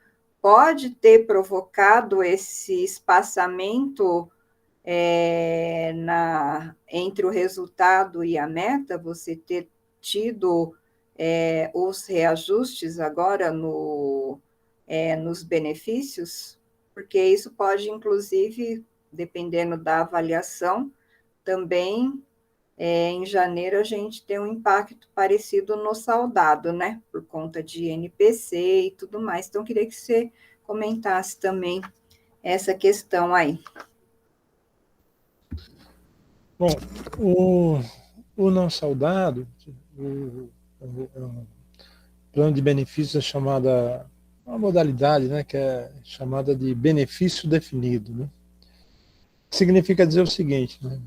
[SPEAKER 1] pode ter provocado esse espaçamento entre o resultado e a meta, você ter tido os reajustes agora nos benefícios, porque isso pode, inclusive, dependendo da avaliação, também em janeiro a gente tem um impacto parecido no saudado, né? Por conta de NPC e tudo mais. Então, queria que você comentasse também essa questão aí.
[SPEAKER 2] Bom, o não saudado, o plano de benefícios é chamada, uma modalidade, né, que é chamada de benefício definido, né? Significa dizer o seguinte, né?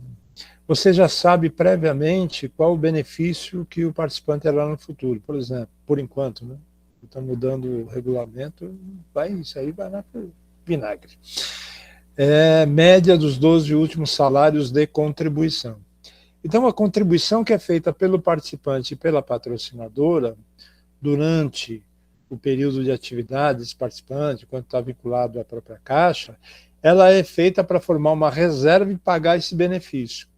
[SPEAKER 2] Você já sabe previamente qual o benefício que o participante terá no futuro. Por exemplo, por enquanto, né? Está mudando o regulamento, isso aí vai lá para o vinagre. Média dos 12 últimos salários de contribuição. Então, a contribuição que é feita pelo participante e pela patrocinadora durante o período de atividade desse participante, quando está vinculado à própria caixa, ela é feita para formar uma reserva e pagar esse benefício.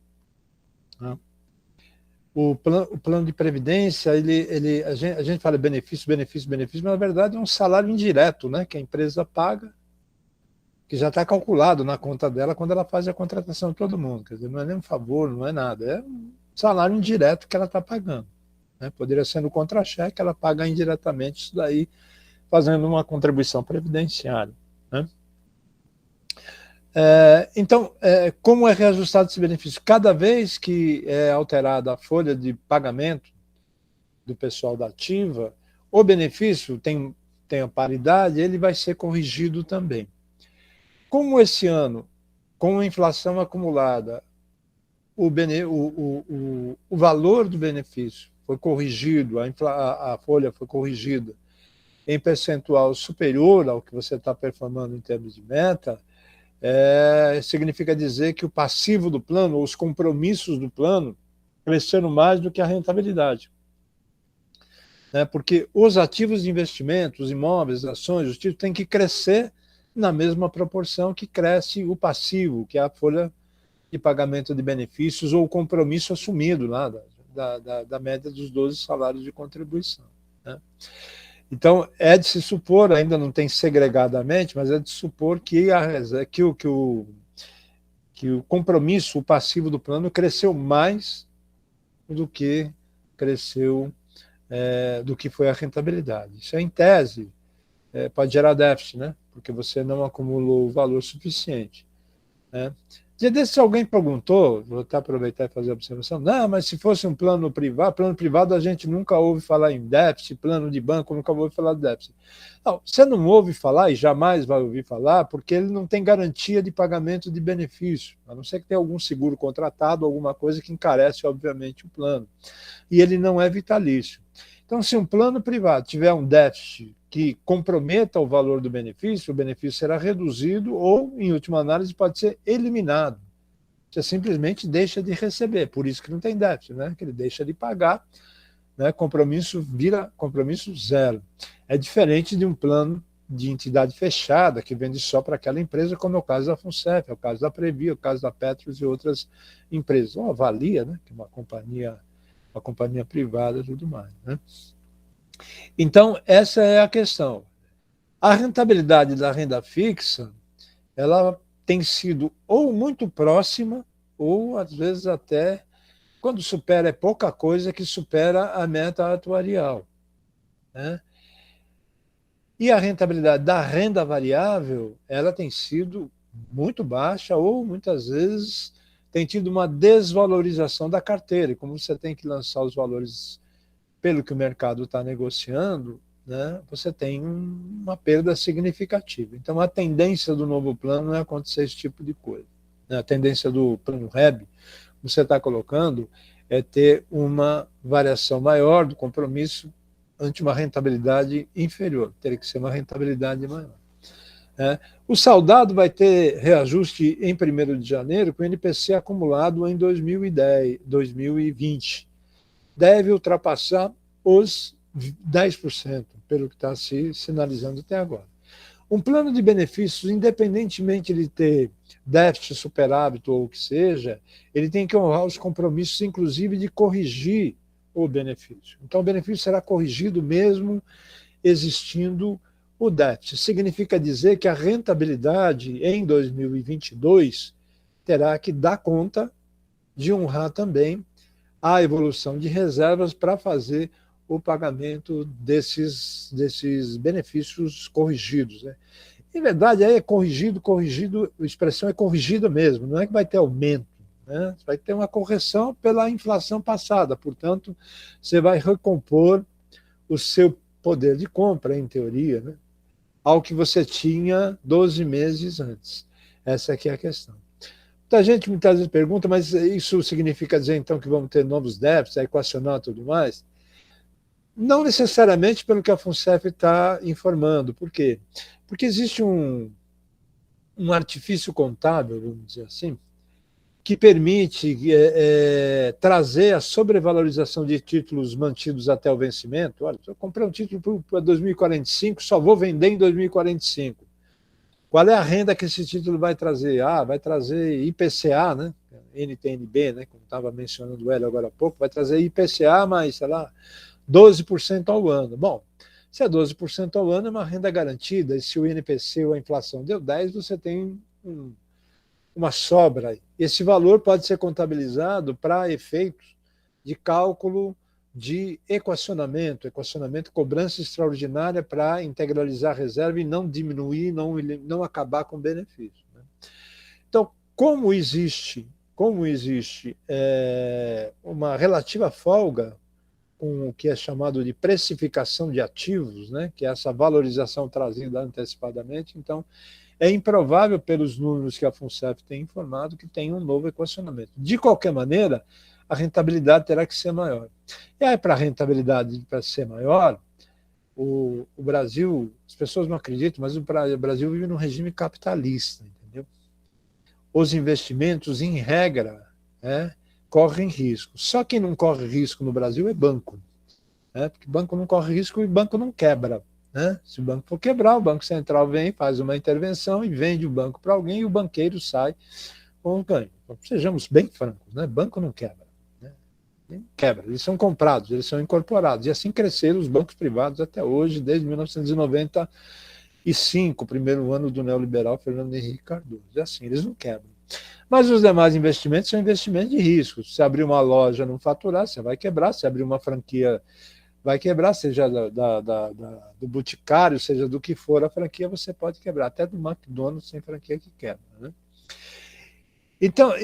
[SPEAKER 2] O plano de previdência, a gente fala benefício, mas na verdade é um salário indireto, né, que a empresa paga, que já está calculado na conta dela quando ela faz a contratação de todo mundo. Quer dizer, não é nem um favor, não é nada, é um salário indireto que ela está pagando. Né? Poderia ser no contra-cheque, ela paga indiretamente isso daí, fazendo uma contribuição previdenciária. Né? Então, como é reajustado esse benefício? Cada vez que é alterada a folha de pagamento do pessoal da ativa, o benefício tem a paridade, ele vai ser corrigido também. Como esse ano, com a inflação acumulada, o valor do benefício foi corrigido, a folha foi corrigida em percentual superior ao que você está performando em termos de meta, significa dizer que o passivo do plano, ou os compromissos do plano, cresceram mais do que a rentabilidade. Porque os ativos de investimento, os imóveis, as ações, os títulos, têm que crescer na mesma proporção que cresce o passivo, que é a folha de pagamento de benefícios ou o compromisso assumido lá da média dos 12 salários de contribuição. Né? Então, é de se supor, ainda não tem segregadamente, mas é de se supor que o compromisso, o passivo do plano cresceu mais do que cresceu, do que foi a rentabilidade. Isso, em tese, pode gerar déficit, né? Porque você não acumulou o valor suficiente. Né? Dia desse alguém perguntou, vou até aproveitar e fazer a observação, não, mas se fosse um plano privado a gente nunca ouve falar em déficit, plano de banco nunca ouve falar de déficit. Não, você não ouve falar e jamais vai ouvir falar porque ele não tem garantia de pagamento de benefício, a não ser que tenha algum seguro contratado, alguma coisa que encarece, obviamente, o plano. E ele não é vitalício. Então, se um plano privado tiver um déficit que comprometa o valor do benefício, o benefício será reduzido ou, em última análise, pode ser eliminado. Você simplesmente deixa de receber, por isso que não tem déficit, né? Que ele deixa de pagar, né? Compromisso vira compromisso zero. É diferente de um plano de entidade fechada, que vende só para aquela empresa, como é o caso da FUNCEF, é o caso da Previ, é o caso da Petros e outras empresas. Ou a Valia, né? Que é uma companhia privada e tudo mais, né? Então, essa é a questão. A rentabilidade da renda fixa, ela tem sido ou muito próxima, ou às vezes até, quando supera, é pouca coisa que supera a meta atuarial, né? E a rentabilidade da renda variável, ela tem sido muito baixa, ou muitas vezes tem tido uma desvalorização da carteira. E como você tem que lançar os valores pelo que o mercado está negociando, né, você tem uma perda significativa. Então, a tendência do novo plano é acontecer esse tipo de coisa. A tendência do plano REB, como você está colocando, é ter uma variação maior do compromisso ante uma rentabilidade inferior. Teria que ser uma rentabilidade maior. O soldado vai ter reajuste em 1º de janeiro com o NPC acumulado em 2020. Deve ultrapassar os 10%, pelo que está se sinalizando até agora. Um plano de benefícios, independentemente de ter déficit, superávit ou o que seja, ele tem que honrar os compromissos, inclusive de corrigir o benefício. Então, o benefício será corrigido mesmo existindo o déficit. Significa dizer que a rentabilidade em 2022 terá que dar conta de honrar também a evolução de reservas para fazer o pagamento desses benefícios corrigidos, né? Em verdade, aí é corrigido, a expressão é corrigida mesmo, não é que vai ter aumento, né? Vai ter uma correção pela inflação passada, portanto, você vai recompor o seu poder de compra, em teoria, né, ao que você tinha 12 meses antes. Essa aqui é a questão. Muita gente muitas vezes pergunta, mas isso significa dizer então que vamos ter novos déficits, equacionar tudo mais? Não necessariamente pelo que a FUNCEF está informando. Por quê? Porque existe um artifício contábil, vamos dizer assim, que permite trazer a sobrevalorização de títulos mantidos até o vencimento. Olha, se eu comprei um título para 2045, só vou vender em 2045. Qual é a renda que esse título vai trazer? Vai trazer IPCA, né? NTNB, né? Como estava mencionando o Hélio agora há pouco, vai trazer IPCA mais, sei lá, 12% ao ano. Bom, se é 12% ao ano, é uma renda garantida, e se o INPC ou a inflação deu 10%, você tem uma sobra. Esse valor pode ser contabilizado para efeitos de cálculo de equacionamento, cobrança extraordinária para integralizar a reserva e não diminuir, não acabar com o benefício, né? Então, como existe uma relativa folga com o que é chamado de precificação de ativos, né, que é essa valorização trazida antecipadamente, então é improvável, pelos números que a FUNCEF tem informado, que tenha um novo equacionamento. De qualquer maneira, a rentabilidade terá que ser maior. E aí, para a rentabilidade ser maior, o Brasil, as pessoas não acreditam, mas o Brasil vive num regime capitalista, entendeu? Os investimentos, em regra, correm risco. Só quem não corre risco no Brasil é banco, né? Porque banco não corre risco e banco não quebra, né? Se o banco for quebrar, o Banco Central vem, faz uma intervenção e vende o banco para alguém e o banqueiro sai com o ganho. Então, sejamos bem francos, né? Banco não quebra, né? Não quebra, eles são comprados, eles são incorporados. E assim cresceram os bancos privados até hoje, desde 1995, primeiro ano do neoliberal Fernando Henrique Cardoso. E assim, eles não quebram. Mas os demais investimentos são investimentos de risco. Se abrir uma loja não faturar, você vai quebrar. Se abrir uma franquia, vai quebrar, seja do Boticário, seja do que for a franquia, você pode quebrar. Até do McDonald's tem franquia que quebra, né? Então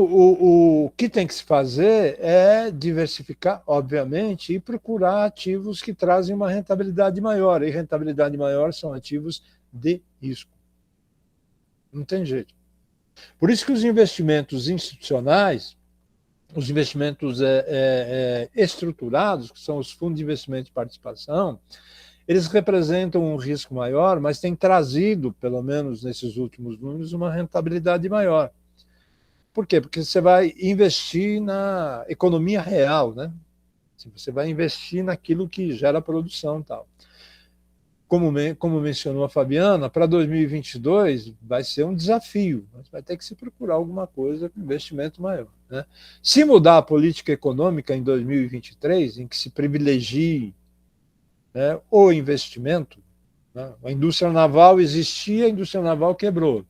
[SPEAKER 2] o que tem que se fazer é diversificar, obviamente, e procurar ativos que trazem uma rentabilidade maior. E rentabilidade maior são ativos de risco. Não tem jeito. Por isso que os investimentos institucionais, os investimentos estruturados, que são os fundos de investimento de participação, eles representam um risco maior, mas têm trazido, pelo menos nesses últimos números, uma rentabilidade maior. Por quê? Porque você vai investir na economia real, né? Você vai investir naquilo que gera produção e tal. Como mencionou a Fabiana, para 2022 vai ser um desafio, mas vai ter que se procurar alguma coisa com investimento maior. Né? Se mudar a política econômica em 2023, em que se privilegie, né, o investimento, né? A indústria naval existia, a indústria naval quebrou.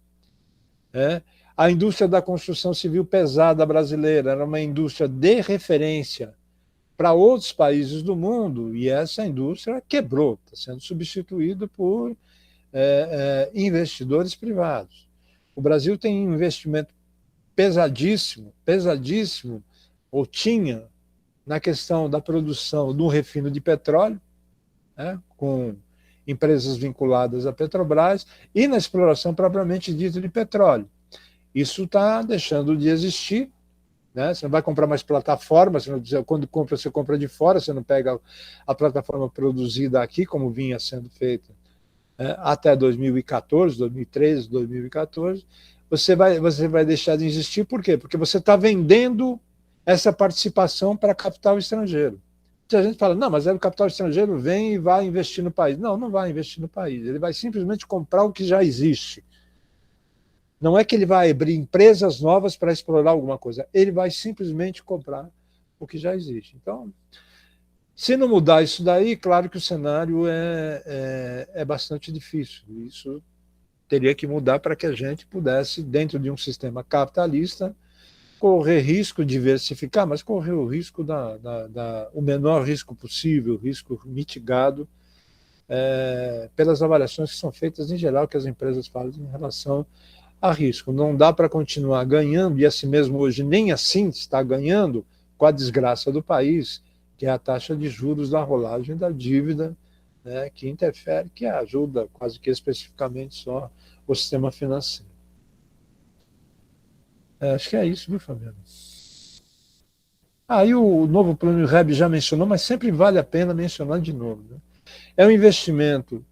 [SPEAKER 2] Né? A indústria da construção civil pesada brasileira era uma indústria de referência para outros países do mundo, e essa indústria quebrou, está sendo substituída por investidores privados. O Brasil tem um investimento pesadíssimo, pesadíssimo, ou tinha, na questão da produção do refino de petróleo, né, com empresas vinculadas à Petrobras, e na exploração propriamente dita de petróleo. Isso está deixando de existir. Né? Você não vai comprar mais plataforma, quando compra, você compra de fora, você não pega a plataforma produzida aqui, como vinha sendo feita, né? Até 2014, 2013, 2014, você vai deixar de existir. Por quê? Porque você está vendendo essa participação para capital estrangeiro. A gente fala, não, mas aí o capital estrangeiro vem e vai investir no país. Não, não vai investir no país. Ele vai simplesmente comprar o que já existe. Não é que ele vai abrir empresas novas para explorar alguma coisa. Ele vai simplesmente comprar o que já existe. Então, se não mudar isso daí, claro que o cenário é bastante difícil. Isso teria que mudar para que a gente pudesse, dentro de um sistema capitalista, correr risco, diversificar, mas correr o risco o menor risco possível, risco mitigado, pelas avaliações que são feitas em geral, que as empresas fazem em relação a risco. Não dá para continuar ganhando, e assim mesmo hoje nem assim está ganhando, com a desgraça do país, que é a taxa de juros da rolagem da dívida, né, que interfere, que ajuda quase que especificamente só o sistema financeiro. Acho que é isso, viu, Fabiano? Aí o novo plano REB já mencionou, mas sempre vale a pena mencionar de novo. Né? É um investimento,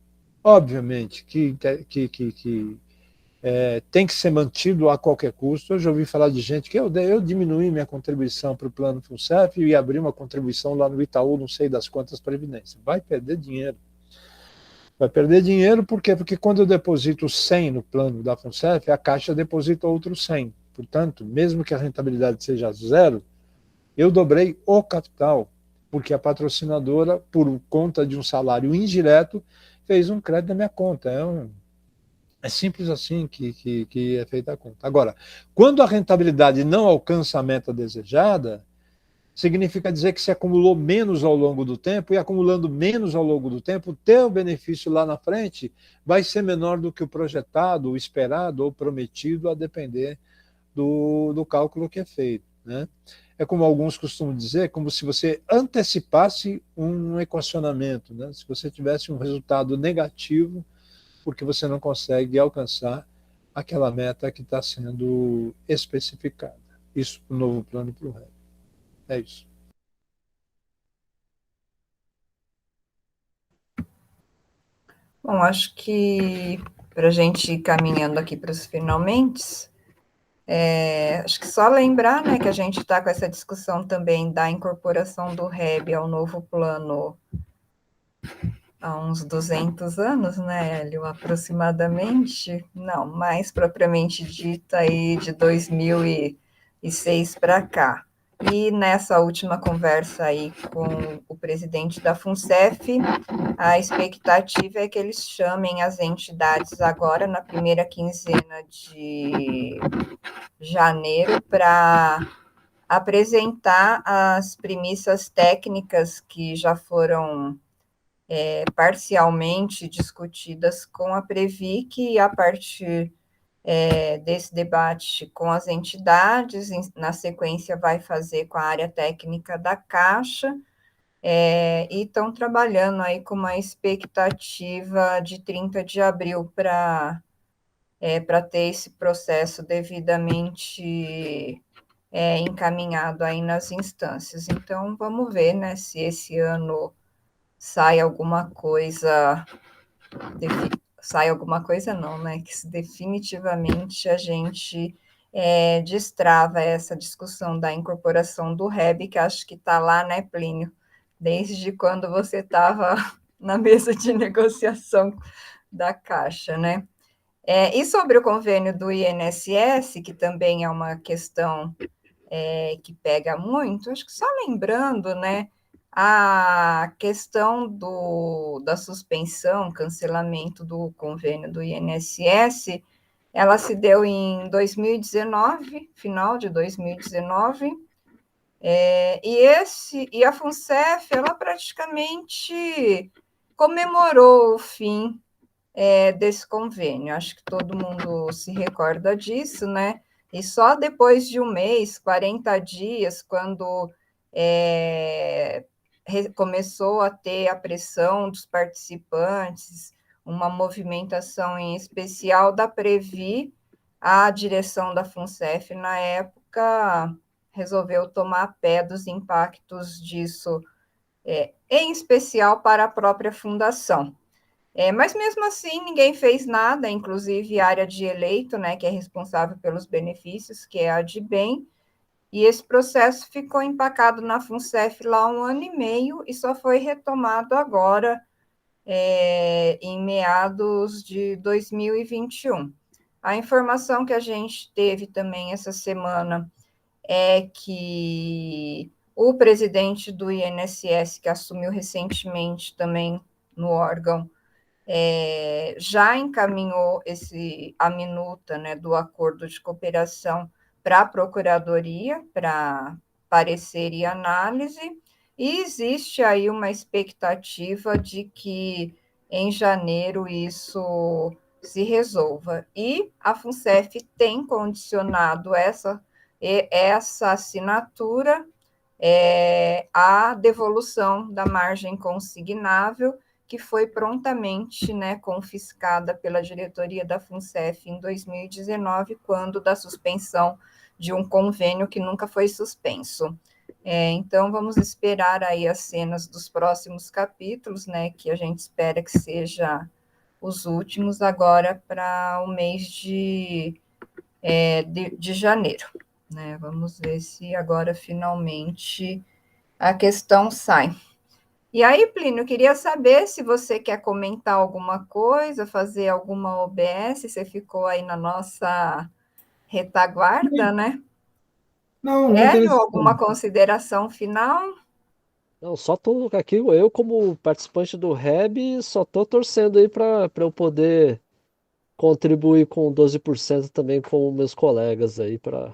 [SPEAKER 2] obviamente, que tem que ser mantido a qualquer custo. Eu já ouvi falar de gente que eu diminuí minha contribuição para o plano FUNCEF e abri uma contribuição lá no Itaú, não sei das quantas previdências. Vai perder dinheiro. Vai perder dinheiro por quê? Porque quando eu deposito 100 no plano da FUNCEF, a Caixa deposita outro 100. Portanto, mesmo que a rentabilidade seja zero, eu dobrei o capital, porque a patrocinadora, por conta de um salário indireto, fez um crédito na minha conta. É simples assim que é feita a conta. Agora, quando a rentabilidade não alcança a meta desejada, significa dizer que se acumulou menos ao longo do tempo, e acumulando menos ao longo do tempo, o teu benefício lá na frente vai ser menor do que o projetado, o esperado ou prometido, a depender do cálculo que é feito. Né? É como alguns costumam dizer, como se você antecipasse um equacionamento, né? Se você tivesse um resultado negativo, porque você não consegue alcançar aquela meta que está sendo especificada. Isso para o novo plano e para o REB. É isso.
[SPEAKER 1] Bom, acho que para a gente ir caminhando aqui para os finalmente, acho que só lembrar, né, que a gente está com essa discussão também da incorporação do REB ao novo plano há uns 200 anos, né, Hélio, aproximadamente, não, mais propriamente dita aí de 2006 para cá. E nessa última conversa aí com o presidente da FUNCEF, a expectativa é que eles chamem as entidades agora na primeira quinzena de janeiro para apresentar as premissas técnicas que já foram parcialmente discutidas com a Previc, e a partir desse debate com as entidades, na sequência vai fazer com a área técnica da Caixa, e estão trabalhando aí com uma expectativa de 30 de abril para ter esse processo devidamente encaminhado aí nas instâncias. Então, vamos ver, né, se esse ano sai alguma coisa, sai alguma coisa não, né, que definitivamente a gente destrava essa discussão da incorporação do REB, que acho que está lá, né, Plínio, desde quando você estava na mesa de negociação da Caixa, né? E sobre o convênio do INSS, que também é uma questão que pega muito, acho que só lembrando, né, a questão da suspensão, cancelamento do convênio do INSS, ela se deu em 2019, final de 2019, e a FUNCEF, ela praticamente comemorou o fim desse convênio. Acho que todo mundo se recorda disso, né? E só depois de um mês, 40 dias, quando começou a ter a pressão dos participantes, uma movimentação em especial da Previ, a direção da FUNCEF, na época, resolveu tomar pé dos impactos disso, em especial para a própria fundação. Mas mesmo assim, ninguém fez nada, inclusive a área de eleito, né, que é responsável pelos benefícios, que é a de bem, e esse processo ficou empacado na FUNCEF lá 1 ano e meio e só foi retomado agora, em meados de 2021. A informação que a gente teve também essa semana é que o presidente do INSS, que assumiu recentemente também no órgão, já encaminhou a minuta, né, do acordo de cooperação para a Procuradoria, para parecer e análise, e existe aí uma expectativa de que em janeiro isso se resolva. E a FUNCEF tem condicionado essa assinatura à devolução da margem consignável, que foi prontamente, né, confiscada pela diretoria da FUNCEF em 2019, quando da suspensão de um convênio que nunca foi suspenso. Então, vamos esperar aí as cenas dos próximos capítulos, né, que a gente espera que seja os últimos agora para o mês de janeiro. Né? Vamos ver se agora finalmente a questão sai. E aí, Plínio, eu queria saber se você quer comentar alguma coisa, fazer alguma OBS, você ficou aí na nossa retaguarda, né?
[SPEAKER 4] Não, é
[SPEAKER 1] Hélio, alguma
[SPEAKER 4] interessante.
[SPEAKER 1] consideração final?
[SPEAKER 3] Não, só tô aqui, eu como participante do REB, só tô torcendo aí para eu poder contribuir com 12% também com meus colegas aí para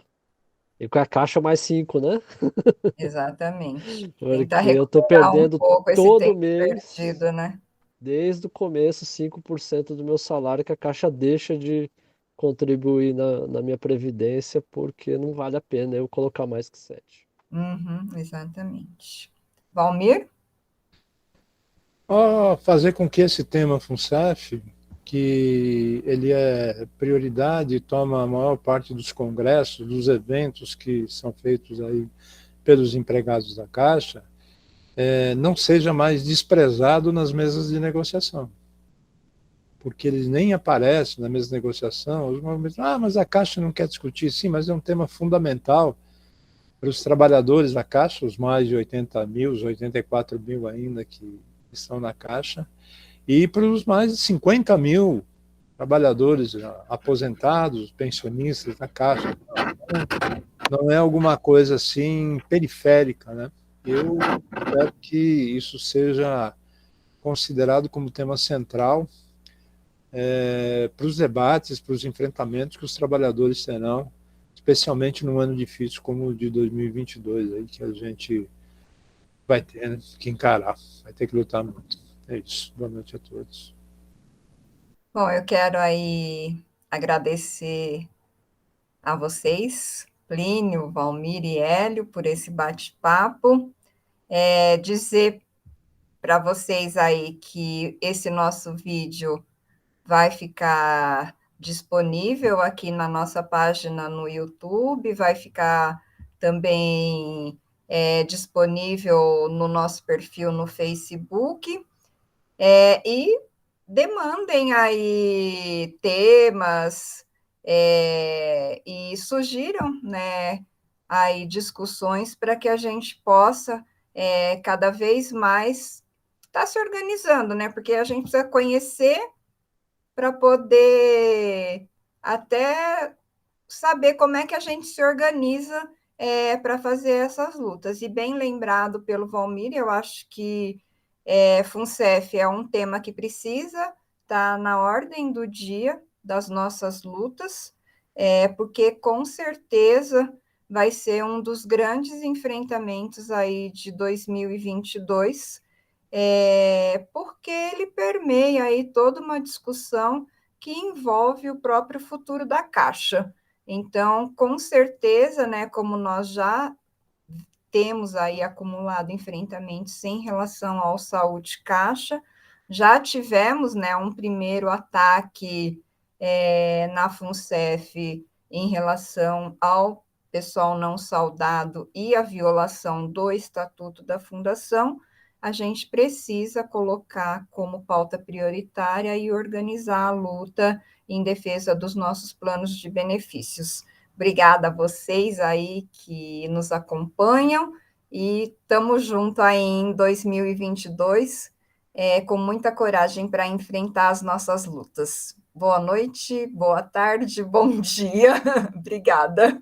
[SPEAKER 3] e com a caixa mais 5, né?
[SPEAKER 1] Exatamente. Tentar
[SPEAKER 3] Porque eu tô
[SPEAKER 1] recuperar um
[SPEAKER 3] perdendo
[SPEAKER 1] pouco esse
[SPEAKER 3] todo
[SPEAKER 1] tempo
[SPEAKER 3] mês,
[SPEAKER 1] perdido, né?
[SPEAKER 3] desde o começo, 5% do meu salário que a caixa deixa de contribuir na minha previdência, porque não vale a pena eu colocar mais que 7.
[SPEAKER 1] Uhum, exatamente. Valmir?
[SPEAKER 2] Fazer com que esse tema FUNCEF, que ele é prioridade e toma a maior parte dos congressos, dos eventos que são feitos aí pelos empregados da Caixa, não seja mais desprezado nas mesas de negociação. Porque eles nem aparecem na mesa de negociação. Os movimentos, mas a Caixa não quer discutir. Sim, mas é um tema fundamental para os trabalhadores da Caixa, os mais de 80 mil, os 84 mil ainda que estão na Caixa, e para os mais de 50 mil trabalhadores aposentados, pensionistas da Caixa. Não é alguma coisa assim periférica, né? Eu espero que isso seja considerado como tema central para os debates, para os enfrentamentos que os trabalhadores terão, especialmente num ano difícil como o de 2022, aí, que a gente vai ter, né, que encarar, vai ter que lutar muito. É isso. Boa noite a todos.
[SPEAKER 1] Bom, eu quero aí agradecer a vocês, Plínio, Valmir e Hélio, por esse bate-papo. Dizer para vocês aí que esse nosso vídeo vai ficar disponível aqui na nossa página no YouTube, vai ficar também disponível no nosso perfil no Facebook, e demandem aí temas e sugiram, né, aí discussões para que a gente possa cada vez mais estar se organizando, né? Porque a gente precisa conhecer para poder até saber como é que a gente se organiza para fazer essas lutas. E bem lembrado pelo Valmir, eu acho que FUNCEF é um tema que precisa estar na ordem do dia das nossas lutas, porque com certeza vai ser um dos grandes enfrentamentos aí de 2022, porque ele permeia aí toda uma discussão que envolve o próprio futuro da Caixa. Então, com certeza, né, como nós já temos aí acumulado enfrentamentos em relação ao Saúde Caixa, já tivemos, né, um primeiro ataque na FUNCEF em relação ao pessoal não saudado e a violação do Estatuto da Fundação. A gente precisa colocar como pauta prioritária e organizar a luta em defesa dos nossos planos de benefícios. Obrigada a vocês aí que nos acompanham e estamos juntos aí em 2022, com muita coragem para enfrentar as nossas lutas. Boa noite, boa tarde, bom dia. Obrigada.